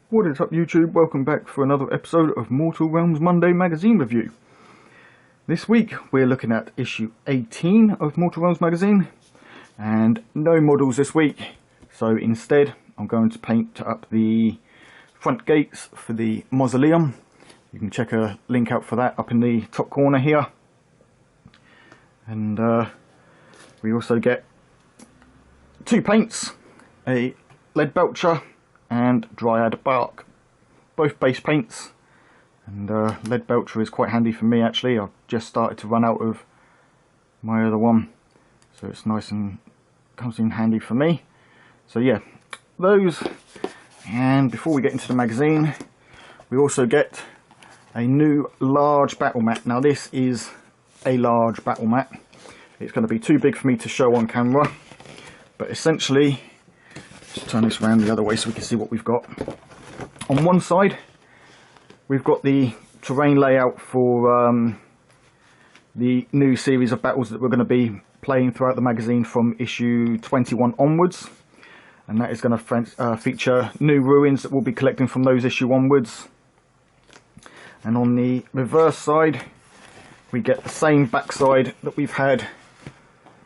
What is up, YouTube? Welcome back for another episode of Mortal Realms Monday Magazine Review. This week we're looking at issue 18 of Mortal Realms Magazine, and no models this week, so instead I'm going to paint up the front gates for the mausoleum. You can check a link out for that up in the top corner here. And we also get two paints, a lead belcher and dryad bark, both base paints. And lead belcher is quite handy for me actually. I've just started to run out of my other one, so it's nice and comes in handy for me. So yeah, those. And before we get into the magazine, we also get a new large battle mat. Now this is a large battle mat. It's going to be too big for me to show on camera, but essentially, just turn this around the other way so we can see what we've got. On one side, we've got the terrain layout for the new series of battles that we're going to be playing throughout the magazine from issue 21 onwards. And that is going to feature new ruins that we'll be collecting from those issue onwards. And on the reverse side, we get the same backside that we've had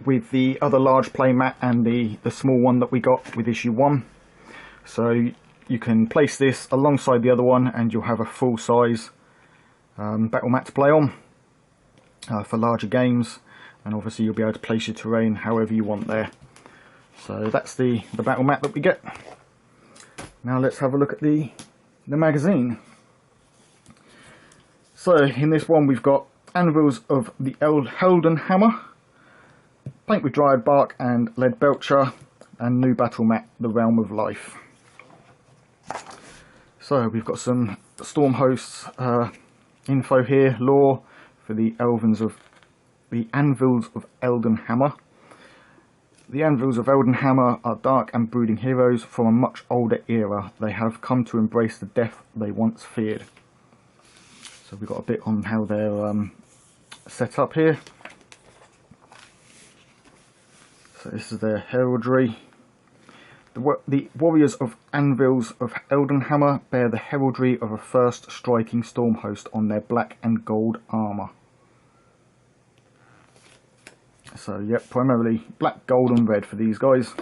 with the other large play mat and the small one that we got with issue 1. So you can place this alongside the other one and you'll have a full size battle mat to play on for larger games, and obviously you'll be able to place your terrain however you want there. So that's the battle mat that we get. Now let's have a look at the magazine. So in this one we've got Anvils of the Heldenhammer, paint with dryad bark and lead belcher, and new battle mat, the Realm of Life. So we've got some storm hosts info here, lore for the Anvils of Heldenhammer. The Anvils of Heldenhammer are dark and brooding heroes from a much older era. They have come to embrace the death they once feared. So we've got a bit on how they're set up here. So this is their heraldry. The warriors of Anvils of Heldenhammer bear the heraldry of a first striking storm host on their black and gold armour. So yep, primarily black, gold and red for these guys.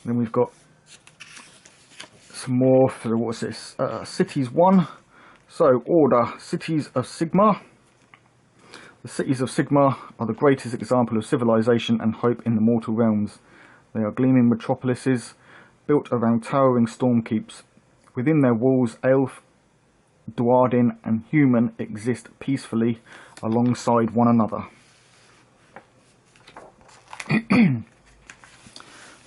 Then we've got some more for the, what's this, Cities 1. So, Order, Cities of Sigmar. The cities of Sigmar are the greatest example of civilization and hope in the mortal realms. They are gleaming metropolises built around towering storm keeps. Within their walls, elf, dwarden and human exist peacefully alongside one another.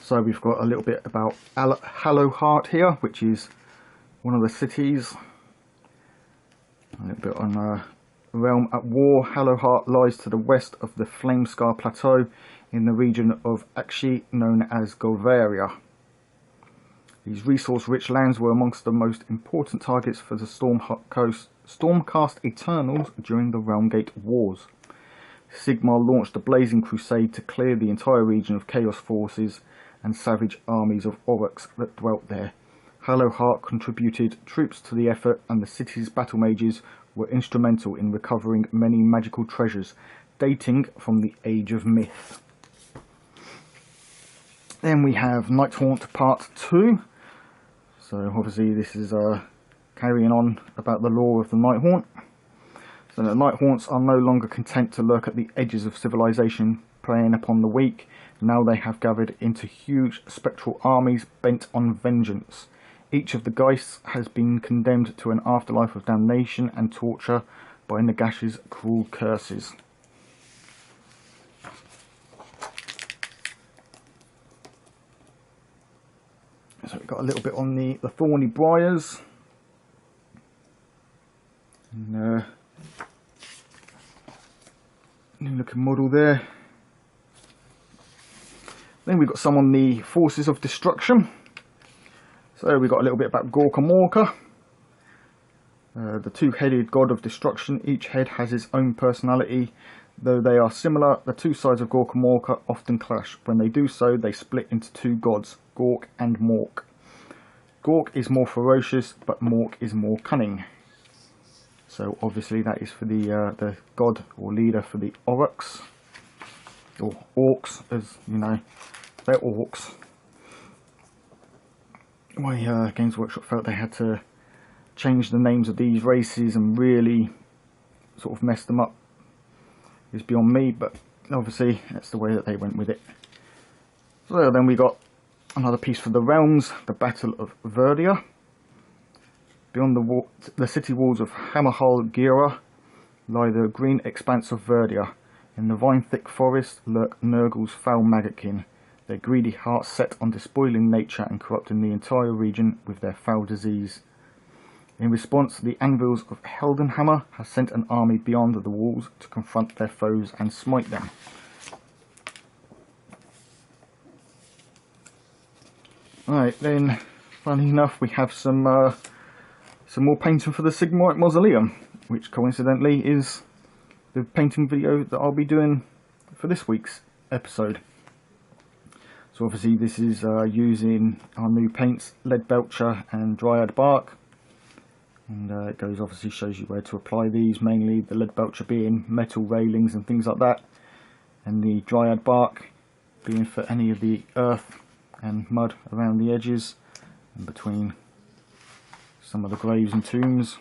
So we've got a little bit about Hallowheart here, which is one of the cities. A little bit on Realm at War. Hallowheart lies to the west of the Flamescar Plateau in the region of Akshi, known as Golvaria. These resource-rich lands were amongst the most important targets for the Stormcast Eternals during the Realmgate Wars. Sigmar launched a blazing crusade to clear the entire region of Chaos forces and savage armies of Aurochs that dwelt there. Hallowheart contributed troops to the effort, and the city's battle mages were instrumental in recovering many magical treasures dating from the Age of Myth. Then we have Nighthaunt Part 2. So obviously this is carrying on about the lore of the Nighthaunt. So the Nighthaunts are no longer content to lurk at the edges of civilization, preying upon the weak. Now they have gathered into huge spectral armies bent on vengeance. Each of the Geists has been condemned to an afterlife of damnation and torture by Nagash's cruel curses. So we've got a little bit on the Thorny Briars. And, new looking model there. Then we've got some on the Forces of Destruction. So we've got a little bit about Gorka Morka. The two-headed god of destruction. Each head has its own personality. Though they are similar, the two sides of Gorka often clash. When they do so, they split into two gods, Gork and Mork. Gork is more ferocious, but Mork is more cunning. So obviously that is for the god or leader for the Aurochs, or Orcs, as you know, they're Orcs. Why Games Workshop felt they had to change the names of these races and really sort of mess them up is beyond me, but obviously that's the way that they went with it. So then we got another piece for the realms, the Battle of Verdia. Beyond the city walls of Hammerhal Gira lie the green expanse of Verdia. In the vine-thick forest lurk Nurgle's foul maggotkin, their greedy hearts set on despoiling nature and corrupting the entire region with their foul disease. In response, the Anvils of Heldenhammer have sent an army beyond the walls to confront their foes and smite them. Right, then, funny enough, we have some more painting for the Sigmarite Mausoleum, which coincidentally is the painting video that I'll be doing for this week's episode. So obviously this is using our new paints, Leadbelcher and Dryad Bark. And it goes, obviously shows you where to apply these, mainly the Leadbelcher being metal railings and things like that, and the Dryad Bark being for any of the earth and mud around the edges and between some of the graves and tombs.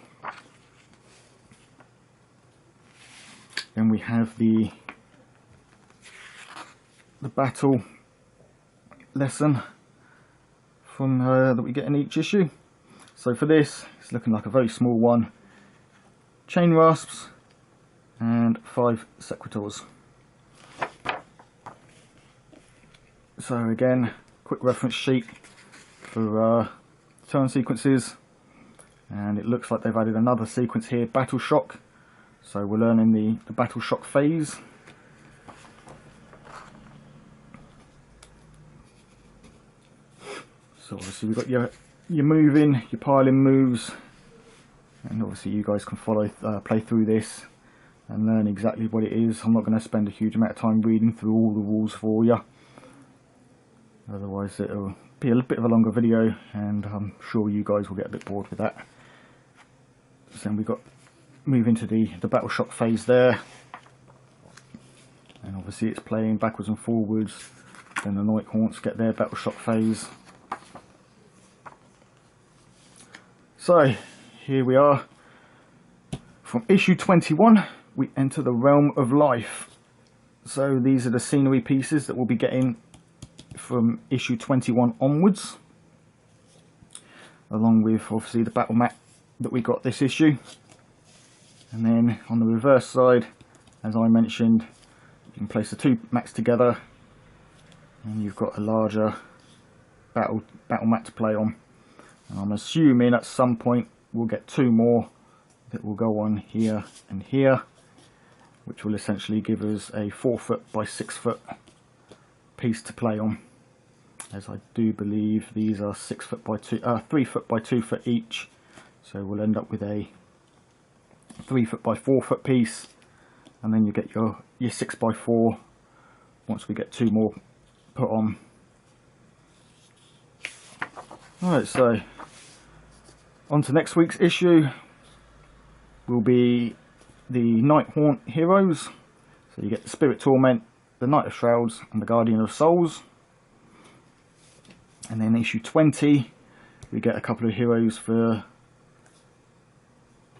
Then we have the battle lesson from that we get in each issue. So for this, it's looking like a very small one. Chain rasps and 5 sequitors. So again, quick reference sheet for turn sequences, and it looks like they've added another sequence here, Battle Shock. So we're learning the Battle Shock phase. So obviously we've got your moving, your piling moves, and obviously you guys can play through this and learn exactly what it is. I'm not going to spend a huge amount of time reading through all the rules for you, otherwise it'll be a bit of a longer video and I'm sure you guys will get a bit bored with that. So then we got move into the Battle Shock phase there, and obviously it's playing backwards and forwards. Then the Night Haunts get their Battle Shock phase. So here we are. From issue 21 we enter the Realm of Life. So these are the scenery pieces that we'll be getting from issue 21 onwards, along with obviously the battle mat that we got this issue. And then on the reverse side, as I mentioned, you can place the 2 mats together and you've got a larger battle mat to play on. And I'm assuming at some point we'll get 2 more that will go on here and here, which will essentially give us a 4 foot by 6 foot piece to play on, as I do believe these are 3 foot by 2 foot each. So we'll end up with a 3 foot by 4 foot piece, and then you get your 6 by 4 once we get 2 more put on. Alright, so on to next week's issue will be the Night Haunt heroes. So you get the Spirit Torment, the Knight of Shrouds and the Guardian of Souls. And then issue 20 we get a couple of heroes for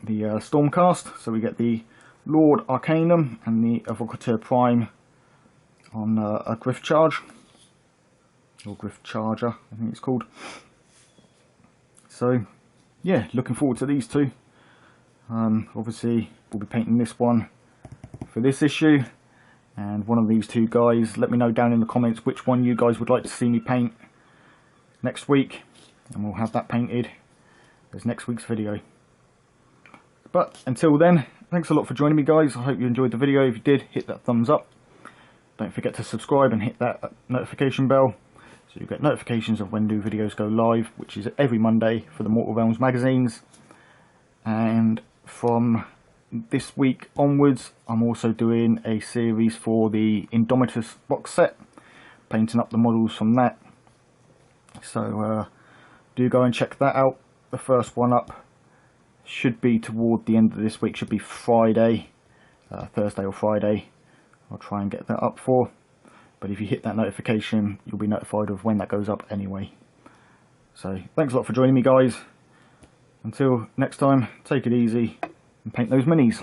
the Stormcast. So we get the Lord Arcanum and the Evocateur Prime on a Griff Charge, or Griff Charger I think it's called. So yeah, looking forward to these 2. Obviously we'll be painting this one for this issue, and one of these 2 guys, let me know down in the comments which one you guys would like to see me paint next week, and we'll have that painted as next week's video. But until then, thanks a lot for joining me guys. I hope you enjoyed the video. If you did, hit that thumbs up. Don't forget to subscribe and hit that notification bell so you get notifications of when new videos go live, which is every Monday for the Mortal Realms magazines. And from this week onwards, I'm also doing a series for the Indomitus box set, painting up the models from that. So do go and check that out. The first one up should be toward the end of this week, should be Friday, Thursday or Friday. I'll try and get that up for. But if you hit that notification, you'll be notified of when that goes up anyway. So thanks a lot for joining me, guys. Until next time, take it easy and paint those minis.